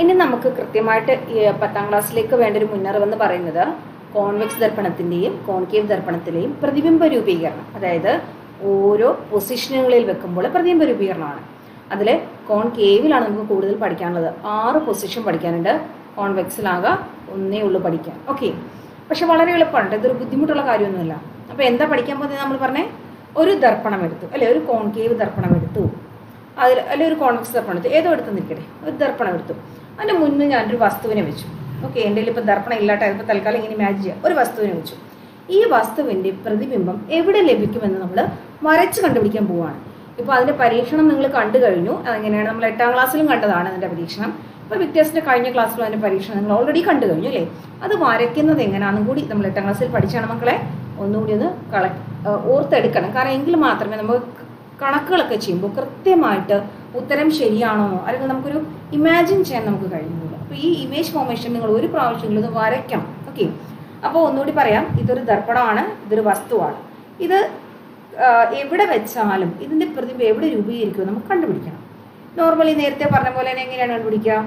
ഇനി നമുക്ക് കൃത്യമായിട്ട് 10ാം ക്ലാസ്സിലേക്ക് വേണ്ട ഒരു മുന്നറിവെന്ന് പറയുന്നത് കോൺവെക്സ് ദർപ്പണത്തിൻ്റെയും കോൺകേവ് ദർപ്പണത്തിലെയും പ്രതിബിംബ രൂപീകരണം. അതായത് ഓരോ പൊസിഷനുകളിൽ വെക്കുമ്പോൾ പ്രതിബിംബ രൂപീകരണമാണ്. അതിൽ കോൺകേവിലാണ് നമുക്ക് കൂടുതൽ പഠിക്കാനുള്ളത്. 6 പൊസിഷൻ പഠിക്കാനുണ്ട്. കോൺവെക്സിലാകെ 1 ഉള്ളൂ പഠിക്കാൻ. ഓക്കെ, പക്ഷെ വളരെ എളുപ്പമുണ്ട്. ഇതൊരു ബുദ്ധിമുട്ടുള്ള കാര്യമൊന്നുമില്ല. അപ്പോൾ എന്താ പഠിക്കാൻ പോകുന്നത്? നമ്മൾ പറഞ്ഞേ ഒരു ദർപ്പണം എടുത്തു അല്ലെ, ഒരു കോൺകേവ് ദർപ്പണം എടുത്തു, അല്ലെ ഒരു കോൺവെക്സ് ദർപ്പണം എടുത്തു, ഏതോ എടുത്ത് നിൽക്കട്ടെ, ഒരു ദർപ്പണം എടുത്തു. അതിൻ്റെ മുന്നിൽ ഞാനൊരു വസ്തുവിനെ വെച്ചു. ഓക്കെ, എൻ്റെ കയ്യിൽ ഇപ്പോൾ ദർപ്പണം ഇല്ലാട്ടെ, ഇപ്പോൾ തൽക്കാലം ഇങ്ങനെ ഇമാജിൻ ചെയ്യുക. ഒരു വസ്തുവിനെ വെച്ചു. ഈ വസ്തുവിൻ്റെ പ്രതിബിംബം എവിടെ ലഭിക്കുമെന്ന് നമ്മൾ വരച്ച് കണ്ടുപിടിക്കാൻ പോവുകയാണ്. ഇപ്പോൾ അതിൻ്റെ പരീക്ഷണം നിങ്ങൾ കണ്ടു കഴിഞ്ഞു. അതെങ്ങനെയാണ്? നമ്മൾ 8ാം ക്ലാസ്സിലും കണ്ടതാണ് അതിൻ്റെ പരീക്ഷണം. ഇപ്പോൾ വിക്ടേഴ്സിൻ്റെ കഴിഞ്ഞ ക്ലാസ്സിലും അതിൻ്റെ പരീക്ഷണം നിങ്ങൾ ഓൾറെഡി കണ്ടു കഴിഞ്ഞു അല്ലേ? അത് വരയ്ക്കുന്നത് എങ്ങനെയാണെന്നും കൂടി നമ്മൾ 8ാം ക്ലാസ്സിൽ പഠിച്ചാണ് മക്കളെ. ഒന്നുകൂടി ഒന്ന് ഓർത്തെടുക്കണം. കാരണം എങ്കിൽ മാത്രമേ നമുക്ക് കണക്കുകളൊക്കെ ചെയ്യുമ്പോൾ കൃത്യമായിട്ട് ഉത്തരം ശരിയാണോ അല്ലെങ്കിൽ നമുക്കൊരു ഇമാജിൻ ചെയ്യാൻ നമുക്ക് കഴിയുന്നില്ല. അപ്പോൾ ഈ ഇമേജ് ഫോർമേഷൻ നിങ്ങൾ ഒരു പ്രാവശ്യമെങ്കിലും ഇത് വരയ്ക്കണം. ഓക്കെ, അപ്പോൾ ഒന്നുകൂടി പറയാം. ഇതൊരു ദർപ്പണമാണ്, ഇതൊരു വസ്തുവാണ്. ഇത് എവിടെ വെച്ചാലും ഇതിൻ്റെ പ്രതിബിംബം എവിടെ രൂപീകരിക്കുമോ നമുക്ക് കണ്ടുപിടിക്കണം. നോർമലി നേരത്തെ പറഞ്ഞ പോലെ തന്നെ എങ്ങനെയാണ് കണ്ടുപിടിക്കുക?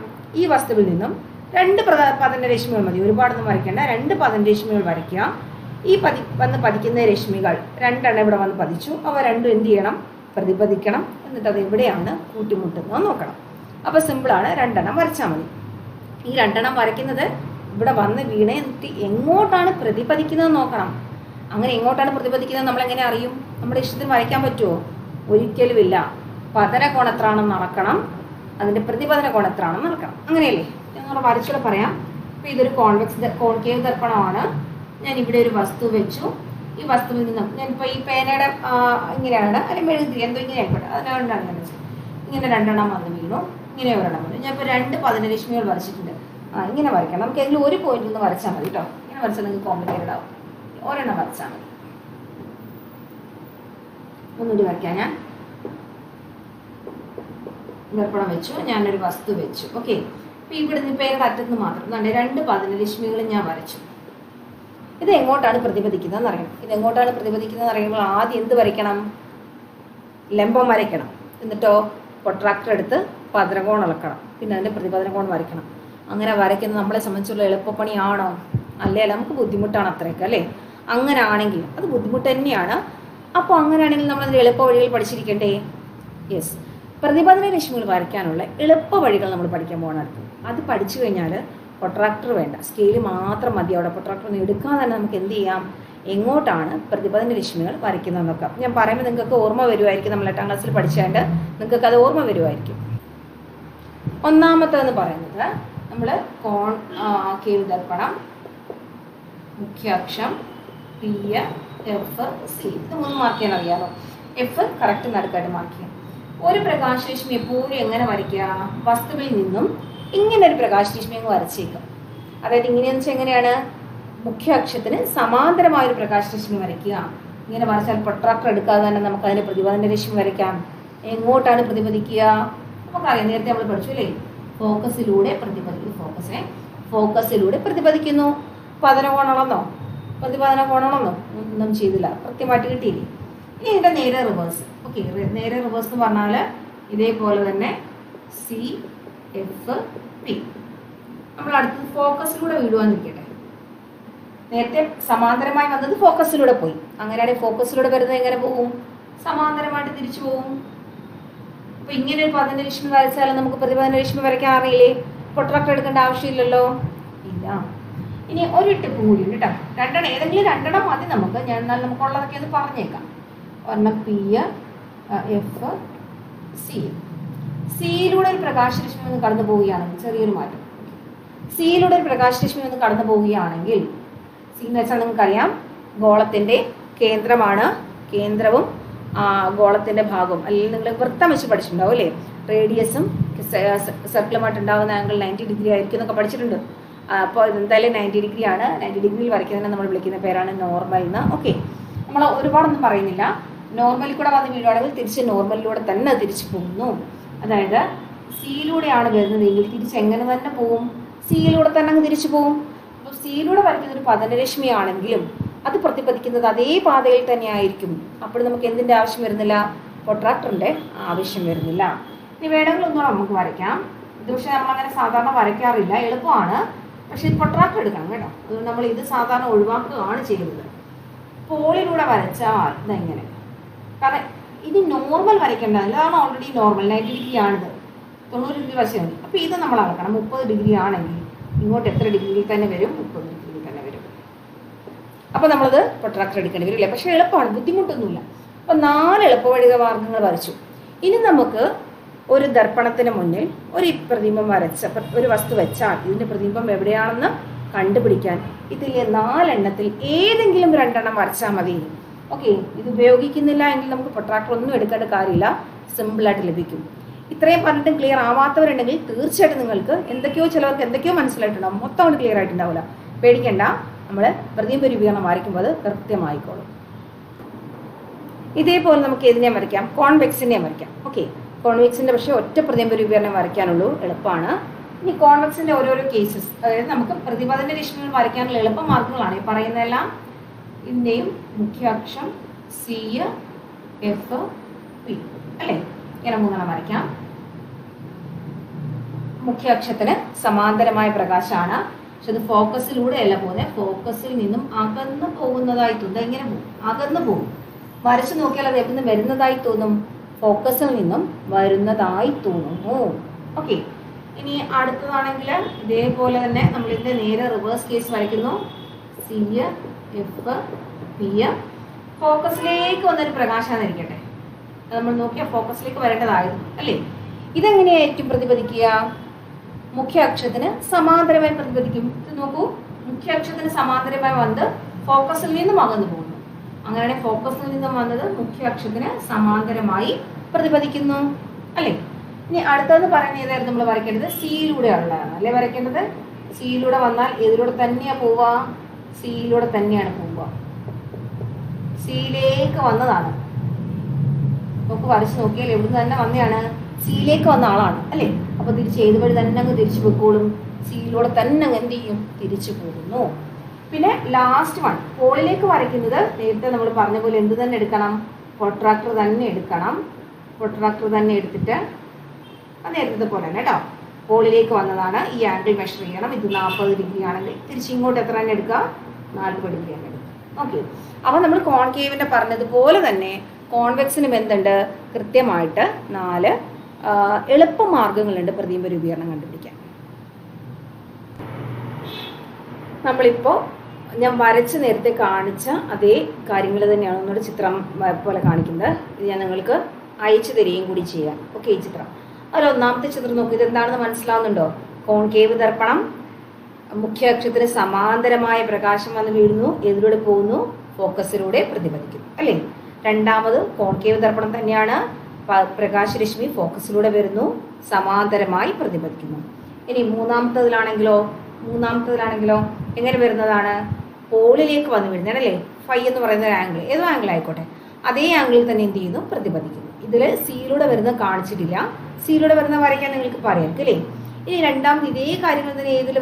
ഈ വസ്തുവിൽ നിന്നും 2 പതന രശ്മികൾ മതി, ഒരുപാടൊന്നും വരയ്ക്കേണ്ട. 2 പതന രശ്മികൾ വരയ്ക്കുക. ഈ വന്ന് പതിക്കുന്ന രശ്മികൾ 2 ഇവിടെ വന്ന് പതിച്ചു. അവ രണ്ടും എന്ത് ചെയ്യണം? പ്രതിപദിക്കണം. എന്നിട്ട് അത് എവിടെയാണ് കൂട്ടിമുട്ടുന്നത് നോക്കണം. അപ്പോൾ സിമ്പിളാണ്, 2 വരച്ചാൽ മതി. ഈ 2 വരയ്ക്കുന്നത് ഇവിടെ വന്ന് വീണേ എന്നിട്ട് എങ്ങോട്ടാണ് പ്രതിപദിക്കുന്നത് നോക്കണം. അങ്ങനെ എങ്ങോട്ടാണ് പ്രതിപദിക്കുന്നത് നമ്മൾ എങ്ങനെ അറിയും? നമ്മുടെ ഇഷ്ടത്തിന് വരയ്ക്കാൻ പറ്റുമോ? ഒരിക്കലുമില്ല. പതന കോണം എത്രയാണെന്ന് അളക്കണം, അതിൻ്റെ പ്രതിപതന കോണം എത്രയാണെന്ന് അളക്കണം. അങ്ങനെയല്ലേ? ഞങ്ങൾ വരച്ചുകൂടെ പറയാം. അപ്പോൾ ഇതൊരു കോൺകേവ് ദർപ്പണമാണ്. ഞാൻ ഇവിടെ ഒരു വസ്തു വെച്ചു. ഈ വസ്തുവിൽ നിന്നും ഞാനിപ്പോൾ ഈ പേനയുടെ ഇങ്ങനെയാണ്, അല്ലെങ്കിൽ മെഴുകുതിരി എന്തോ ഇങ്ങനെ ആയിക്കോട്ടെ, അതിനാണ് ഞാൻ വെച്ചത്. ഇങ്ങനെ 2 വന്ന് വീണു, ഇങ്ങനെ ഒരെണ്ണം വന്നു. ഞാൻ ഇപ്പോൾ 2 പതന രശ്മികൾ വരച്ചിട്ടുണ്ട്. ഇങ്ങനെ വരയ്ക്കണം. നമുക്ക് ഏതെങ്കിലും ഒരു പോയിന്റിൽ നിന്ന് വരച്ചാൽ മതി കേട്ടോ. ഇങ്ങനെ വരച്ചാൽ നിങ്ങൾക്ക് കോംപ്ലിക്കേറ്റഡ് ആവും. ഒരെണ്ണം വരച്ചാൽ മതി. ഒന്നുകൂടി വരയ്ക്കാം. ഞാൻ ദർപ്പണം വെച്ചു, ഞാനൊരു വസ്തു വെച്ചു. ഓക്കെ, അപ്പോൾ ഇവിടുന്ന് പേരുടെ അറ്റത്ത് മാത്രം 2 പതന രശ്മികളും ഞാൻ വരച്ചു. ഇത് എങ്ങോട്ടാണ് പ്രതിപദിക്കുന്നതെന്ന് അറിയണം. ഇത് എങ്ങോട്ടാണ് പ്രതിപദിക്കുന്നതെന്ന് അറിയുമ്പോൾ ആദ്യം എന്ത് വരയ്ക്കണം? ലംബം വരയ്ക്കണം. എന്നിട്ടോ പ്രൊട്രാക്ടർ എടുത്ത് പതനകോൺ അളക്കണം. പിന്നെ അതിൻ്റെ പ്രതിപതന കോൺ വരയ്ക്കണം. അങ്ങനെ വരയ്ക്കുന്നത് നമ്മളെ സംബന്ധിച്ചുള്ള എളുപ്പപ്പണിയാണോ? അല്ലേ, നമുക്ക് ബുദ്ധിമുട്ടാണ് അത്രയൊക്കെ അല്ലേ? അങ്ങനെ ആണെങ്കിൽ അത് ബുദ്ധിമുട്ട് തന്നെയാണ്. അപ്പോൾ അങ്ങനെയാണെങ്കിൽ നമ്മൾ അതിൻ്റെ എളുപ്പ വഴികൾ പഠിച്ചിരിക്കണ്ടേ? യെസ്, പ്രതിപതന രശ്മികൾ വരയ്ക്കാനുള്ള എളുപ്പ വഴികൾ നമ്മൾ പഠിക്കാൻ പോകണം അടുത്ത്. അത് പഠിച്ചു കഴിഞ്ഞാൽ പ്രൊട്രാക്ടർ വേണ്ട, സ്കെയിൽ മാത്രം മതി. അവിടെ പ്രൊട്രാക്ടർ ഒന്നും എടുക്കാതെ തന്നെ നമുക്ക് എന്ത് ചെയ്യാം? എങ്ങോട്ടാണ് പ്രതിപതന രശ്മികൾ വരയ്ക്കുന്നത് നോക്കാം. ഞാൻ പറയുമ്പോൾ നിങ്ങൾക്ക് ഓർമ്മ വരുമായിരിക്കും. നമ്മൾ 8ാം ക്ലാസ്സിൽ പഠിച്ചാണ്ട് നിങ്ങൾക്ക് അത് ഓർമ്മ വരുമായിരിക്കും. ഒന്നാമത്തേന്ന് പറയുന്നത് നമ്മൾ കോൺകേവ് ദർപ്പണം, മുഖ്യാക്ഷം പി, എഫ്, സി. ഇത് 3 മാർക്ക് ചെയ്യാൻ അറിയാമോ? എഫ് കറക്റ്റ് നടുക്കായിട്ട് മാർക്ക് ചെയ്യാം. ഒരു പ്രകാശരശ്മി എപ്പോഴും എങ്ങനെ വരയ്ക്കുക? വസ്തുവിൽ നിന്നും ഇങ്ങനെ ഒരു പ്രകാശരശ്മി അങ്ങ് വരച്ചേക്കും. അതായത് ഇങ്ങനെയെന്ന് വെച്ചാൽ എങ്ങനെയാണ്? മുഖ്യ അക്ഷത്തിന് സമാന്തരമായൊരു പ്രകാശരശ്മി വരയ്ക്കുക. ഇങ്ങനെ വരച്ചാൽ പ്രൊട്രാക്ടർ എടുക്കാതെ തന്നെ നമുക്ക് അതിന് പ്രതിപതന രശ്മി വരയ്ക്കാം. എങ്ങോട്ടാണ് പ്രതിപദിക്കുക? നമുക്കറിയാം, നേരത്തെ നമ്മൾ പഠിച്ചു അല്ലേ? ഫോക്കസിലൂടെ പ്രതിപദിക്കുന്നു. ഫോക്കസിലൂടെ പ്രതിപദിക്കുന്നു. പതന കോണളന്നോ പ്രതിപതന കോണളന്നോ ഒന്നും ചെയ്തില്ല, കൃത്യമായിട്ട് കിട്ടിയില്ലേ? ഇനി ഇതിൻ്റെ നേരെ റിവേഴ്സ്. ഓക്കെ, നേരെ റിവേഴ്സ് എന്ന് പറഞ്ഞാൽ ഇതേപോലെ തന്നെ സി, എഫ്, പി. നമ്മൾ അടുത്തത് ഫോക്കസിലൂടെ വീഴുവാൻ നിൽക്കട്ടെ. നേരത്തെ സമാന്തരമായി വന്നത് ഫോക്കസിലൂടെ പോയി. അങ്ങനെയാണെങ്കിൽ ഫോക്കസിലൂടെ വരുന്നത് എങ്ങനെ പോകും? സമാന്തരമായിട്ട് തിരിച്ചു പോകും. അപ്പൊ ഇങ്ങനെ ഒരു പതന രശ്മി വരച്ചാലും നമുക്ക് പ്രതിപതന രശ്മി വരയ്ക്കാൻ അറിയില്ലേ? പ്രൊട്രാക്ടർ എടുക്കേണ്ട ആവശ്യമില്ലല്ലോ. ഇല്ല. ഇനി ഒരു ടിപ്പ് കൂടി ഉണ്ട് കേട്ടോ. 2 ഏതെങ്കിലും 2 മതി നമുക്ക്. ഞാൻ എന്നാൽ നമുക്കുള്ളതൊക്കെ ഒന്ന് പറഞ്ഞേക്കാം. ഒരെണ്ണം പി, എഫ്, സി. സിയിലൂടെ ഒരു പ്രകാശരശ്മി ഒന്ന് കടന്നു പോവുകയാണെങ്കിൽ, ചെറിയൊരു മാറ്റം, സിയിലൂടെ ഒരു പ്രകാശരശ്മി ഒന്ന് കടന്നു പോവുകയാണെങ്കിൽ, സി എന്ന് വെച്ചാൽ നിങ്ങൾക്കറിയാം ഗോളത്തിൻ്റെ കേന്ദ്രമാണ്. കേന്ദ്രവും ഗോളത്തിൻ്റെ ഭാഗവും, അല്ലെങ്കിൽ നിങ്ങൾ വൃത്തം വെച്ച് പഠിച്ചിട്ടുണ്ടാവും അല്ലേ? റേഡിയസും സർക്കിളുമായിട്ട് ഉണ്ടാകുന്ന ആംഗിൾ 90 ഡിഗ്രി ആയിരിക്കും എന്നൊക്കെ പഠിച്ചിട്ടുണ്ട്. അപ്പോൾ എന്തായാലും 90 ഡിഗ്രിയാണ്. 90 ഡിഗ്രിയിൽ വരയ്ക്കുന്നതിനെ നമ്മൾ വിളിക്കുന്ന പേരാണ് നോർമൽ എന്ന്. ഓക്കെ, നമ്മൾ ഒരുപാടൊന്നും പറയുന്നില്ല. നോർമലിൽ കൂടെ വന്ന് വീഴുവാണെങ്കിൽ തിരിച്ച് നോർമലിലൂടെ തന്നെ തിരിച്ചു പോകുന്നു. അതായത് സിയിലൂടെയാണ് വരുന്നതെങ്കിൽ തിരിച്ച് എങ്ങനെ തന്നെ പോവും? സിയിലൂടെ തന്നെ അങ്ങ് തിരിച്ചു പോവും. അപ്പോൾ സിയിലൂടെ വരയ്ക്കുന്ന ഒരു പതനരശ്മി ആണെങ്കിലും അത് പ്രതിപദിക്കുന്നത് അതേ പാതയിൽ തന്നെ ആയിരിക്കും. അപ്പോൾ നമുക്ക് എന്തിൻ്റെ ആവശ്യം വരുന്നില്ല? പ്രൊട്രാക്ടറിൻ്റെ ആവശ്യം വരുന്നില്ല. ഇനി വേണമെങ്കിൽ ഒന്നുകൂടെ നമുക്ക് വരയ്ക്കാം. ഇത് പക്ഷേ നമ്മളങ്ങനെ സാധാരണ വരയ്ക്കാറില്ല, എളുപ്പമാണ്. പക്ഷേ പ്രൊട്രാക്ടർ എടുക്കണം കേട്ടോ. അതുകൊണ്ട് നമ്മൾ ഇത് സാധാരണ ഒഴിവാക്കുകയാണ് ചെയ്യുന്നത്. പോളിലൂടെ വരച്ചാൽ ഇതെങ്ങനെ, കാരണം ഇത് നോർമൽ വരയ്ക്കേണ്ടതല്ല, അതാണ് ഓൾറെഡി നോർമൽ 90 ഡിഗ്രി ആണിത്, 90 ഡിഗ്രി വശം മതി. അപ്പോൾ ഇത് നമ്മൾ അളക്കണം. 30 ഡിഗ്രി ആണെങ്കിൽ ഇങ്ങോട്ട് എത്ര ഡിഗ്രിയിൽ തന്നെ വരും? 30 ഡിഗ്രിയിൽ തന്നെ വരും. അപ്പോൾ നമ്മളത് പ്രൊട്രാക്ടർ എടുക്കേണ്ടി വരില്ല. പക്ഷേ എളുപ്പമാണ്, ബുദ്ധിമുട്ടൊന്നുമില്ല. അപ്പോൾ 4 എളുപ്പവഴിക മാർഗ്ഗങ്ങൾ വരച്ചു. ഇനി നമുക്ക് ഒരു ദർപ്പണത്തിന് മുന്നിൽ ഒരു പ്രതിബിംബം വരച്ച ഒരു വസ്തു വെച്ചാൽ ഇതിൻ്റെ പ്രതിബിംബം എവിടെയാണെന്ന് കണ്ടുപിടിക്കാൻ ഇതിലെ 4 എണ്ണത്തിൽ ഏതെങ്കിലും 2 എണ്ണം വരച്ചാൽ മതി. ഓക്കെ, ഇത് ഉപയോഗിക്കുന്നില്ല എങ്കിൽ നമുക്ക് പ്രൊട്രാക്ടർ ഒന്നും എടുക്കേണ്ട കാര്യമില്ല, സിമ്പിളായിട്ട് ലഭിക്കും. ഇത്രയും പറഞ്ഞിട്ടും ക്ലിയർ ആവാത്തവരുണ്ടെങ്കിൽ തീർച്ചയായിട്ടും നിങ്ങൾക്ക് ചിലവർക്ക് എന്തൊക്കെയോ മനസ്സിലായിട്ടുണ്ടാവും, മൊത്തം കൊണ്ട് ക്ലിയർ ആയിട്ടുണ്ടാവില്ല. പേടിക്കേണ്ട, നമ്മൾ പ്രതിബിംബ രൂപീകരണം വരയ്ക്കുമ്പോൾ അത് കൃത്യമായിക്കോളും. ഇതേപോലെ നമുക്ക് ഏതിനെ വരയ്ക്കാം? കോൺവെക്സിനെ വരയ്ക്കാം. ഓക്കെ, കോൺവെക്സിൻ്റെ പക്ഷേ ഒറ്റ പ്രതിബിംബ രൂപീകരണം വരയ്ക്കാനുള്ളൂ, എളുപ്പമാണ്. ഇനി കോൺവെക്സിൻ്റെ ഓരോരോ കേസസ്, അതായത് നമുക്ക് പ്രതിപദന രശ്മികൾ വരയ്ക്കാനുള്ള എളുപ്പ മാർഗ്ഗങ്ങളാണ് ഈ പറയുന്നതെല്ലാം. ഇതിൻ്റെയും മുഖ്യ അക്ഷം സി, എഫ്, പി അല്ലേ, ഇങ്ങനെ 3 വരയ്ക്കാം. മുഖ്യ അക്ഷത്തിന് സമാന്തരമായ പ്രകാശമാണ്, പക്ഷെ അത് ഫോക്കസിലൂടെ അല്ല പോകുന്നത്, ഫോക്കസിൽ നിന്നും അകന്നു പോകുന്നതായി തോന്നും. എങ്ങനെ പോകും? അകന്നു പോകും. വരച്ചു നോക്കിയാൽ അത് എവിടെ നിന്ന് വരുന്നതായി തോന്നും? ഫോക്കസിൽ നിന്നും വരുന്നതായി തോന്നുന്നു. ഓക്കെ, ഇനി അടുത്തതാണെങ്കിൽ ഇതേപോലെ തന്നെ നമ്മളിതിൻ്റെ നേരെ റിവേഴ്സ് കേസ് വരയ്ക്കുന്നു. C, F, P. ഫോക്കസിലേക്ക് വന്നൊരു പ്രകാശമായിരിക്കട്ടെ, നമ്മൾ നോക്കിയാൽ ഫോക്കസിലേക്ക് വരേണ്ടതായിരുന്നു അല്ലേ. ഇതെങ്ങനെയായിരിക്കും പ്രതിപദിക്കുക? മുഖ്യ അക്ഷത്തിന് സമാന്തരമായി പ്രതിപദിക്കും. ഇത് നോക്കൂ, മുഖ്യ അക്ഷത്തിന് സമാന്തരമായി വന്ന് ഫോക്കസിൽ നിന്നും അകന്നു പോകുന്നു. അങ്ങനെ ഫോക്കസിൽ നിന്നും വന്നത് മുഖ്യ അക്ഷത്തിന് സമാന്തരമായി പ്രതിപദിക്കുന്നു അല്ലേ. ഇനി അടുത്തത് പറയുന്നത് ഏതായിരുന്നു നമ്മൾ വരയ്ക്കേണ്ടത്? സിയിലൂടെയുള്ളതാണ് അല്ലേ വരയ്ക്കേണ്ടത്. സിയിലൂടെ വന്നാൽ ഏതിലൂടെ തന്നെയാണ് പോവുക? സിയിലൂടെ തന്നെയാണ് പോവുക. സിയിലേക്ക് വന്നതാണ്. നമുക്ക് വരച്ച് നോക്കിയാൽ എവിടുന്ന് തന്നെ വന്നെയാണ്? സിയിലേക്ക് വന്ന ആളാണ് അല്ലേ. അപ്പോൾ തിരിച്ച് ഏത് വഴി തന്നെ അങ്ങ് തിരിച്ചു പോയിക്കോളും. സിയിലൂടെ തന്നെ അങ്ങ് എന്ത് ചെയ്യും? തിരിച്ചു പോകുന്നു. പിന്നെ ലാസ്റ്റ് വൺ പോളിലേക്ക് വരയ്ക്കുന്നത് നേരത്തെ നമ്മൾ പറഞ്ഞ പോലെ എന്ത് തന്നെ എടുക്കണം? പ്രൊട്രാക്ടർ തന്നെ എടുക്കണം. പ്രൊട്രാക്ടർ തന്നെ എടുത്തിട്ട് നേരത്തെ പോലെ തന്നെ കേട്ടോ, പോളിലേക്ക് വന്നതാണ്. ഈ ആംഗിൾ മെഷർ ചെയ്യണം. ഇത് 40 ഡിഗ്രി ആണെങ്കിൽ തിരിച്ച് ഇങ്ങോട്ട് എത്ര തന്നെ എടുക്കുക? 40 ഡിഗ്രി തന്നെ എടുക്കുക. ഓക്കെ, അപ്പോൾ നമ്മൾ കോൺകേവിൻ്റെ പറഞ്ഞതുപോലെ തന്നെ കോൺവെക്സിനും എന്തുണ്ട്? കൃത്യമായിട്ട് 4 എളുപ്പമാർഗ്ഗങ്ങളുണ്ട് പ്രതിബിംബ രൂപീകരണം കണ്ടുപിടിക്കാൻ. നമ്മളിപ്പോൾ ഞാൻ വരച്ച് നേരത്തെ കാണിച്ച അതേ കാര്യങ്ങൾ തന്നെയാണ് ഒന്നുകൂടെ ചിത്രം പോലെ കാണിക്കുന്നത്. ഇത് ഞാൻ നിങ്ങൾക്ക് അയച്ചു തരികയും കൂടി ചെയ്യാം. ഓക്കെ, ഈ ചിത്രം അതിൽ ഒന്നാമത്തെ ചിത്രം നോക്കി, ഇതെന്താണെന്ന് മനസ്സിലാവുന്നുണ്ടോ? കോൺകേവ് ദർപ്പണം, മുഖ്യ അക്ഷത്തിന് സമാന്തരമായ പ്രകാശം വന്ന് വീഴുന്നു, ഏതിലൂടെ പോകുന്നു? ഫോക്കസിലൂടെ പ്രതിഫലിക്കുന്നു അല്ലേ. രണ്ടാമത് കോൺകേവ് ദർപ്പണം തന്നെയാണ്, പ്രകാശരശ്മി ഫോക്കസിലൂടെ വരുന്നു, സമാന്തരമായി പ്രതിഫലിക്കുന്നു. ഇനി മൂന്നാമത്തതിലാണെങ്കിലോ എങ്ങനെ വരുന്നതാണ്? പോളിലേക്ക് വന്ന് വീഴുന്നത് അല്ലേ. ഫൈ എന്ന് പറയുന്ന ഒരു ആംഗിൾ, ഏതോ ആംഗിൾ ആയിക്കോട്ടെ, അതേ ആംഗിളിൽ തന്നെ എന്ത് ചെയ്യുന്നു? പ്രതിഫലിക്കുന്നു. ഇതിൽ സിയിലൂടെ വരുന്നത് കാണിച്ചിട്ടില്ല, സിയിലൂടെ വരുന്ന വരയ്ക്കാൻ നിങ്ങൾക്ക് പറയാം അല്ലേ. ഇനി രണ്ടാമത് ഇതേ കാര്യങ്ങൾ തന്നെ ഏതിൽ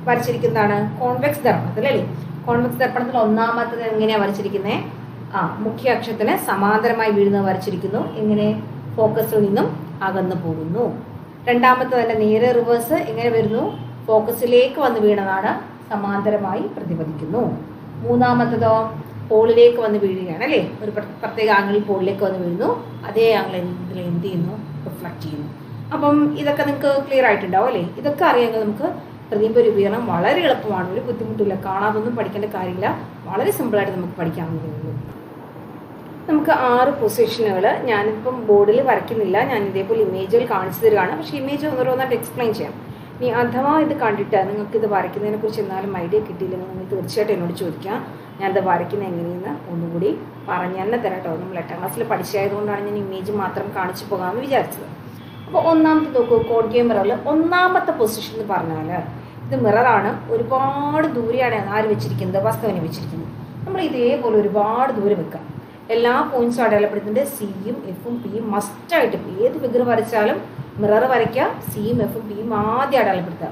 വരച്ചിരിക്കുന്നതാണ്? കോൺവെക്സ് ദർപ്പണത്തിൽ അല്ലേ. കോൺവെക്സ് ദർപ്പണത്തിൽ ഒന്നാമത്തത് എങ്ങനെയാണ് വരച്ചിരിക്കുന്നത്? മുഖ്യ അക്ഷത്തിന് സമാന്തരമായി വീഴുന്നത് വരച്ചിരിക്കുന്നു. എങ്ങനെ? ഫോക്കസിൽ നിന്നും അകന്നു പോകുന്നു. രണ്ടാമത്തെ തന്നെ നേരെ റിവേഴ്സ് എങ്ങനെ വരുന്നു? ഫോക്കസിലേക്ക് വന്ന് വീണതാണ്, സമാന്തരമായി പ്രതിഫലിക്കുന്നു. മൂന്നാമത്തതോ പോളിലേക്ക് വന്ന് വീഴുകയാണ് അല്ലേ. ഒരു പ്രത്യേക ആംഗിളിൽ പോളിലേക്ക് വന്ന് വീഴുന്നു, അതേ ആംഗിളിൽ എന്ത് ചെയ്യുന്നു? റിഫ്ലക്റ്റ് ചെയ്യുന്നു. അപ്പം ഇതൊക്കെ നിങ്ങൾക്ക് ക്ലിയർ ആയിട്ടുണ്ടാവും അല്ലേ. ഇതൊക്കെ അറിയാമെങ്കിൽ നമുക്ക് പ്രതിബിംബ രൂപീകരണം വളരെ എളുപ്പമാണ്, ഒരു ബുദ്ധിമുട്ടില്ല, കാണാതൊന്നും പഠിക്കേണ്ട കാര്യമില്ല, വളരെ സിമ്പിളായിട്ട് നമുക്ക് പഠിക്കാവുന്നതേ ഉള്ളൂ. നമുക്ക് 6 പൊസിഷനുകൾ ഞാനിപ്പം ബോർഡിൽ വരയ്ക്കുന്നില്ല, ഞാൻ ഇതേപോലെ ഇമേജുകൾ കാണിച്ചു തരികയാണ്. പക്ഷേ ഇമേജ് ഓരോന്നായിട്ട് എക്സ്പ്ലെയിൻ ചെയ്യാം. ഇനി അഥവാ ഇത് കണ്ടിട്ട് നിങ്ങൾക്ക് ഇത് വരയ്ക്കുന്നതിനെ കുറിച്ച് എന്നാലും ഐഡിയ കിട്ടിയില്ലെങ്കിൽ നിങ്ങൾ തീർച്ചയായിട്ടും എന്നോട് ചോദിക്കാം. ഞാനത് വരയ്ക്കുന്നത് എങ്ങനെയെന്ന് ഒന്നുകൂടി പറഞ്ഞു തന്നെ തരാം കേട്ടോ. നമ്മൾ 8ാം ക്ലാസ്സിൽ പഠിച്ചതായതുകൊണ്ടാണ് ഞാൻ ഇമേജ് മാത്രം കാണിച്ചു പോകാമെന്ന് വിചാരിച്ചത്. അപ്പോൾ ഒന്നാമത്തെ നോക്കൂ, കോൺകേവ് മിററിൽ ഒന്നാമത്തെ പൊസിഷൻ എന്ന് പറഞ്ഞാൽ ഇത് മിററാണ്, ഒരുപാട് ദൂരെയാണ് ആര് വെച്ചിരിക്കുന്നത്? വസ്തുവിനെ വെച്ചിരിക്കുന്നത്. നമ്മൾ ഇതേപോലെ ഒരുപാട് ദൂരെ വെക്കാം. എല്ലാ പോയിന്റ്സും അടയാളപ്പെടുത്തുന്നുണ്ട്. സിയും എഫും പിയും മസ്റ്റായിട്ട് ഏത് ഫിഗർ വരച്ചാലും മിറർ വരയ്ക്കുക, സിയും എഫും പിയും ആദ്യം അടയാളപ്പെടുത്തുക.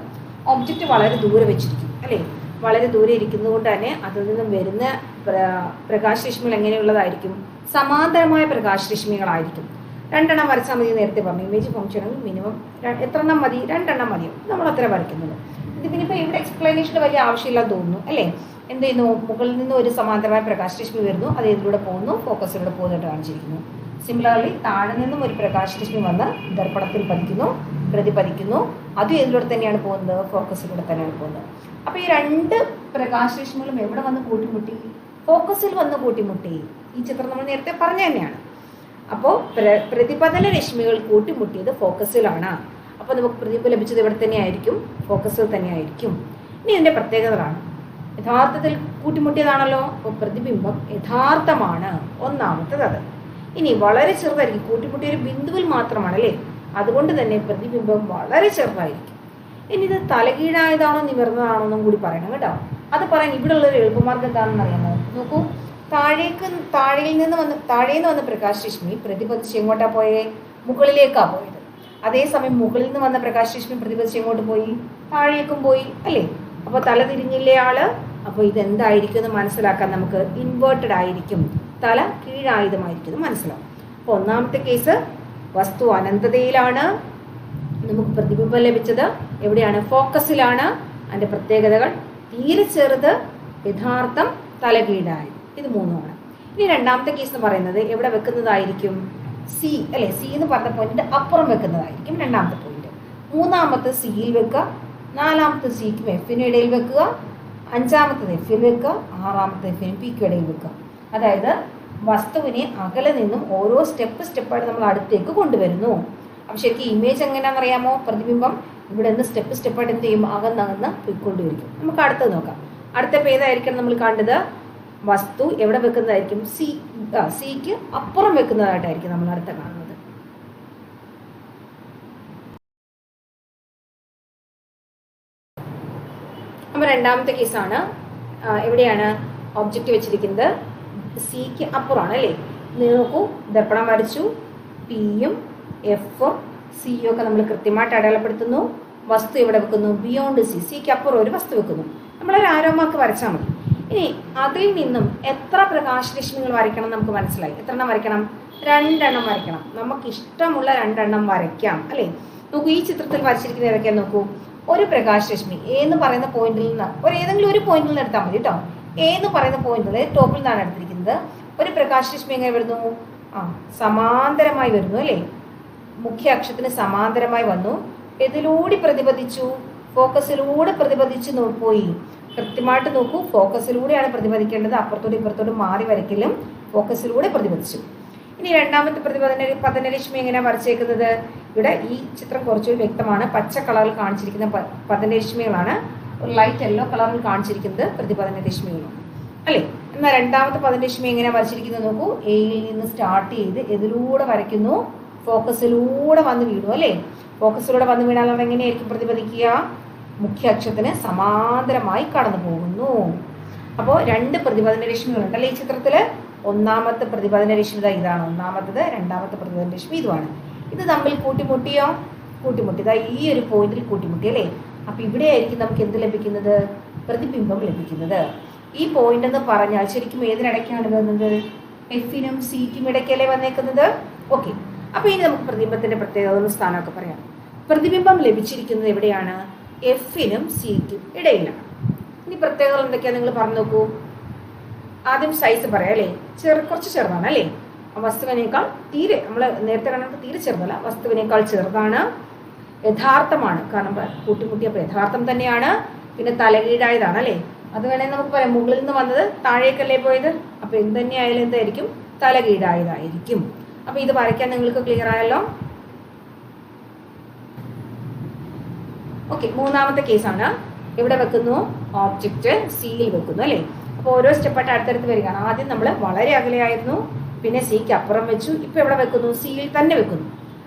ഒബ്ജക്റ്റ് വളരെ ദൂരെ വെച്ചിരിക്കും അല്ലേ. വളരെ ദൂരെ ഇരിക്കുന്നത് കൊണ്ട് തന്നെ അതിൽ നിന്നും വരുന്ന പ്രകാശരശ്മികൾ എങ്ങനെയുള്ളതായിരിക്കും? സമാന്തരമായ പ്രകാശരശ്മികളായിരിക്കും. രണ്ടെണ്ണം വരച്ചാൽ മതി. നേരത്തെ പറഞ്ഞു ഇമേജ് ഫംഗ്ഷനിൽ മിനിമം എത്ര എണ്ണം മതി? രണ്ടെണ്ണം മതിയോ? നമ്മൾ അത്ര വരയ്ക്കുന്നത്. ഇത് പിന്നെ ഇപ്പോൾ ഇവിടെ എക്സ്പ്ലനേഷന് വലിയ ആവശ്യമില്ലാന്ന് തോന്നുന്നു അല്ലേ? എന്ത് ചെയ്യുന്നു? മുകളിൽ നിന്ന് ഒരു സമാന്തരമായ പ്രകാശരശ്മി വരുന്നു, അത് ഇതിലൂടെ പോകുന്നു, ഫോക്കസിലൂടെ പോകുന്നതായിട്ട് കാണിച്ചിരിക്കുന്നു. സിമിലർലി താഴെ നിന്നും ഒരു പ്രകാശരശ്മി വന്ന് ദർപ്പണത്തിൽ പതിക്കുന്നു, പ്രതിപതിക്കുന്നു, അതും ഇതിലൂടെ തന്നെയാണ് പോകുന്നത്, ഫോക്കസിലൂടെ തന്നെയാണ് പോകുന്നത്. അപ്പോൾ ഈ രണ്ട് പ്രകാശരശ്മികളും എവിടെ വന്ന് കൂട്ടിമുട്ടി? ഫോക്കസിൽ വന്ന് കൂട്ടിമുട്ടി. ഈ ചിത്രം നമ്മൾ നേരത്തെ പറഞ്ഞ തന്നെയാണ്. അപ്പോൾ പ്രതിപതന രശ്മികൾ കൂട്ടിമുട്ടിയത് ഫോക്കസിലാണ്. അപ്പോൾ നമുക്ക് പ്രതിബിംബം ലഭിച്ചത് ഇവിടെ തന്നെയായിരിക്കും, ഫോക്കസിൽ തന്നെയായിരിക്കും. ഇനി ഇതിൻ്റെ പ്രത്യേകതകളാണ്. യഥാർത്ഥത്തിൽ കൂട്ടിമുട്ടിയതാണല്ലോ, അപ്പോൾ പ്രതിബിംബം യഥാർത്ഥമാണ്, ഒന്നാമത്തത് അത്. ഇനി വളരെ ചെറുതായിരിക്കും, കൂട്ടിമുട്ടിയ ഒരു ബിന്ദുവിൽ മാത്രമാണ് അല്ലേ, അതുകൊണ്ട് തന്നെ പ്രതിബിംബം വളരെ ചെറുതായിരിക്കും. ഇനി ഇത് തലകീഴായതാണോ നിവർന്നതാണോ എന്നും കൂടി പറയണം കേട്ടോ. അത് പറയാൻ ഇവിടെ ഉള്ളൊരു എളുപ്പമാർഗം എന്താണെന്ന് അറിയാമോ? നോക്കൂ, താഴേന്ന് വന്ന പ്രകാശരശ്മി പ്രതിപതിച്ച് എങ്ങോട്ടാ പോയേ? മുകളിലേക്കാ പോയത്. അതേസമയം മുകളിൽ നിന്ന് വന്ന പ്രകാശരശ്മി പ്രതിപതിച്ച് എങ്ങോട്ട് പോയി? താഴേക്കും പോയി അല്ലേ? അപ്പോൾ തല തിരിഞ്ഞില്ലേ ആള്? അപ്പോൾ ഇതെന്തായിരിക്കും എന്ന് മനസ്സിലാക്കാൻ നമുക്ക് ഇൻവേർട്ടഡ് ആയിരിക്കും, തല കീഴായുധമായിരിക്കും മനസ്സിലാവും. അപ്പോൾ ഒന്നാമത്തെ കേസ് വസ്തു അനന്തതയിലാണ്, നമുക്ക് പ്രതിബിംബം ലഭിച്ചത് എവിടെയാണ്? ഫോക്കസിലാണ്. അതിൻ്റെ പ്രത്യേകതകൾ തീരെ ചെറുത്, യഥാർത്ഥം, തലകീഴായത്, ഇത് മൂന്നുമാണ്. ഇനി രണ്ടാമത്തെ കേസ് എന്ന് പറയുന്നത് എവിടെ വെക്കുന്നതായിരിക്കും? സി അല്ലെ, സി എന്ന് പറഞ്ഞ പോയിന്റിന്റെ അപ്പുറം വെക്കുന്നതായിരിക്കും രണ്ടാമത്തെ പോയിന്റ്. മൂന്നാമത്തെ സിയിൽ വെക്കുക, നാലാമത്തെ സിക്കും എഫിനും ഇടയിൽ വെക്കുക, അഞ്ചാമത്തത് എഫിൽ വെക്കുക, ആറാമത്തെ എഫിനും പിക്കും ഇടയിൽ വെക്കുക. അതായത് വസ്തുവിനെ അകലെ നിന്നും ഓരോ സ്റ്റെപ്പായിട്ട് നമ്മൾ അടുത്തേക്ക് കൊണ്ടുവരുന്നു. അപ്പം ശരിക്കും ഇമേജ് എങ്ങനെയാണെന്ന് അറിയാമോ? പ്രതിബിംബം ഇവിടെ നിന്ന് സ്റ്റെപ്പായിട്ട് എന്ത് ചെയ്യും? അകന്നകന്ന് പോയിക്കൊണ്ടിരിക്കും. നമുക്ക് അടുത്തത് നോക്കാം. അടുത്ത ഏതായിരിക്കും നമ്മൾ കണ്ടത്? വസ്തു എവിടെ വെക്കുന്നതായിരിക്കും? സിക്ക് അപ്പുറം വെക്കുന്നതായിട്ടായിരിക്കും നമ്മൾ അടുത്ത കാണുന്നത്. അപ്പോൾ രണ്ടാമത്തെ കേസാണ്. എവിടെയാണ് ഒബ്ജക്റ്റ് വെച്ചിരിക്കുന്നത്? സിക്ക് അപ്പുറമാണ് അല്ലേ? നോക്കൂ, ദർപ്പണം വരച്ചു, പിയും എഫും സിയും ഒക്കെ നമ്മൾ കൃത്യമായിട്ട് അടയാളപ്പെടുത്തുന്നു. വസ്തു എവിടെ വെക്കുന്നു? ബിയോണ്ട് സി, സിക്ക് അപ്പുറം ഒരു വസ്തു വെക്കുന്നു. നമ്മളൊരു ആരോമാർക്ക് വരച്ചാൽ മതി. ഇനി അതിൽ നിന്നും എത്ര പ്രകാശരശ്മികൾ വരയ്ക്കണം നമുക്ക് മനസ്സിലായി. എത്ര എണ്ണം വരയ്ക്കണം? രണ്ടെണ്ണം വരയ്ക്കണം. നമുക്ക് ഇഷ്ടമുള്ള രണ്ടെണ്ണം വരയ്ക്കാം അല്ലേ? നോക്കൂ, ഈ ചിത്രത്തിൽ വരച്ചിരിക്കുന്ന ഏതൊക്കെയാണ് നോക്കൂ. ഒരു പ്രകാശരശ്മി എ എന്ന് പറയുന്ന പോയിന്റിൽ നിന്ന് ഏതെങ്കിലും ഒരു പോയിന്റിൽ നിന്ന് എടുത്താൽ മതി കേട്ടോ. എ എന്ന് പറയുന്ന പോയിന്റിൽ ടോപ്പിൽ നിന്നാണ് എടുത്തിരിക്കുന്നത്. ഒരു പ്രകാശരശ്മി എങ്ങനെ വരുന്നു? സമാന്തരമായി വരുന്നു അല്ലേ? മുഖ്യ അക്ഷത്തിന് സമാന്തരമായി വന്നു, ഇതിലൂടെ പ്രതിപദിച്ചു, ഫോക്കസിലൂടെ പ്രതിപദിച്ചു പോയി. കൃത്യമായിട്ട് നോക്കൂ, ഫോക്കസിലൂടെയാണ് പ്രതിപദിക്കേണ്ടത്, അപ്പുറത്തോട്ട് ഇപ്പുറത്തോട്ട് മാറി വരയ്ക്കലും ഫോക്കസിലൂടെ പ്രതിപദിച്ചു. ഇനി രണ്ടാമത്തെ പതനരശ്മി എങ്ങനെയാണ് വരച്ചേക്കുന്നത്? ഇവിടെ ഈ ചിത്രം കുറച്ചുകൂടി വ്യക്തമാണ്. പച്ച കളറിൽ കാണിച്ചിരിക്കുന്ന പതനരശ്മികളാണ്, ഒരു ലൈറ്റ് യെല്ലോ കളറിൽ കാണിച്ചിരിക്കുന്നത് പ്രതിപതന രശ്മികളാണ് അല്ലേ? എന്നാൽ രണ്ടാമത്തെ പതനരശ്മി എങ്ങനെയാണ് വരച്ചിരിക്കുന്നത് നോക്കൂ. എയിൽ നിന്ന് സ്റ്റാർട്ട് ചെയ്ത് ഇതിലൂടെ വരയ്ക്കുന്നു, ഫോക്കസിലൂടെ വന്ന് വീണു അല്ലേ? ഫോക്കസിലൂടെ വന്ന് വീണാൽ അത് എങ്ങനെയായിരിക്കും പ്രതിപദിക്കുക? മുഖ്യ അക്ഷത്തിന് സമാന്തരമായി കടന്നു പോകുന്നു. അപ്പോൾ രണ്ട് പ്രതിപതന രശ്മികളുണ്ടല്ലേ ഈ ചിത്രത്തിൽ. ഒന്നാമത്തെ പ്രതിപതന രശ്മി ഇതാണ് ഒന്നാമത്തത്, രണ്ടാമത്തെ പ്രതിപതന രശ്മി ഇതുമാണ്. ഇത് തമ്മിൽ കൂട്ടിമുട്ടിയോ? കൂട്ടിമുട്ടി. ഈ ഒരു പോയിന്റിൽ കൂട്ടിമുട്ടി അല്ലേ? അപ്പോൾ ഇവിടെ ആയിരിക്കും നമുക്ക് എന്ത് ലഭിക്കുന്നത്? പ്രതിബിംബം ലഭിക്കുന്നത്. ഈ പോയിന്റ് എന്ന് പറഞ്ഞാൽ ശരിക്കും ഏതിനിടയ്ക്കാണ് വരുന്നത്? എഫിനും സിക്കും ഇടയ്ക്കല്ലേ വന്നേക്കുന്നത്? ഓക്കെ. അപ്പോൾ ഇനി നമുക്ക് പ്രതിബിംബത്തിന്റെ പ്രത്യേകത സ്ഥാനമൊക്കെ പറയാം. പ്രതിബിംബം ലഭിച്ചിരിക്കുന്നത് എവിടെയാണ്? എഫിനും സിക്കും ഇടയിലാണ്. ഇനി പ്രത്യേകതകൾ എന്തൊക്കെയാണ് നിങ്ങൾ പറഞ്ഞു നോക്കൂ. ആദ്യം സൈസ് പറയാം അല്ലേ? കുറച്ച് ചെറുതാണ് അല്ലേ? വസ്തുവിനേക്കാൾ തീരെ, നമ്മൾ നേരത്തെ കണ്ടത് തീരെ ചെറുതല്ല, വസ്തുവിനേക്കാൾ ചെറുതാണ്, യഥാർത്ഥമാണ്. കാരണം കൂട്ടിമുട്ടിയപ്പോൾ യഥാർത്ഥം തന്നെയാണ്. പിന്നെ തലകീഴായതാണ് അല്ലേ? അത് വേണമെങ്കിൽ നമുക്ക് പറയാം, മുകളിൽ നിന്ന് വന്നത് താഴേക്കല്ലേ പോയത്. അപ്പോൾ എന്ത് തന്നെയായാലും എന്തായിരിക്കും? തലകീഴായതായിരിക്കും. അപ്പോൾ ഇത് വരയ്ക്കാൻ നിങ്ങൾക്ക് ക്ലിയർ ആയല്ലോ? ഓക്കെ. മൂന്നാമത്തെ കേസാണ്. എവിടെ വെക്കുന്നു? ഓബ്ജക്റ്റ് സിയിൽ വെക്കുന്നു അല്ലേ? അപ്പോൾ ഓരോ സ്റ്റെപ്പായിട്ട് അടുത്തടുത്ത് വരികയാണ്. ആദ്യം നമ്മൾ വളരെ അകലെയായിരുന്നു, പിന്നെ സിക്ക് അപ്പുറം വെച്ചു, ഇപ്പോൾ എവിടെ വെക്കുന്നു? സിയിൽ തന്നെ വെക്കുന്നു.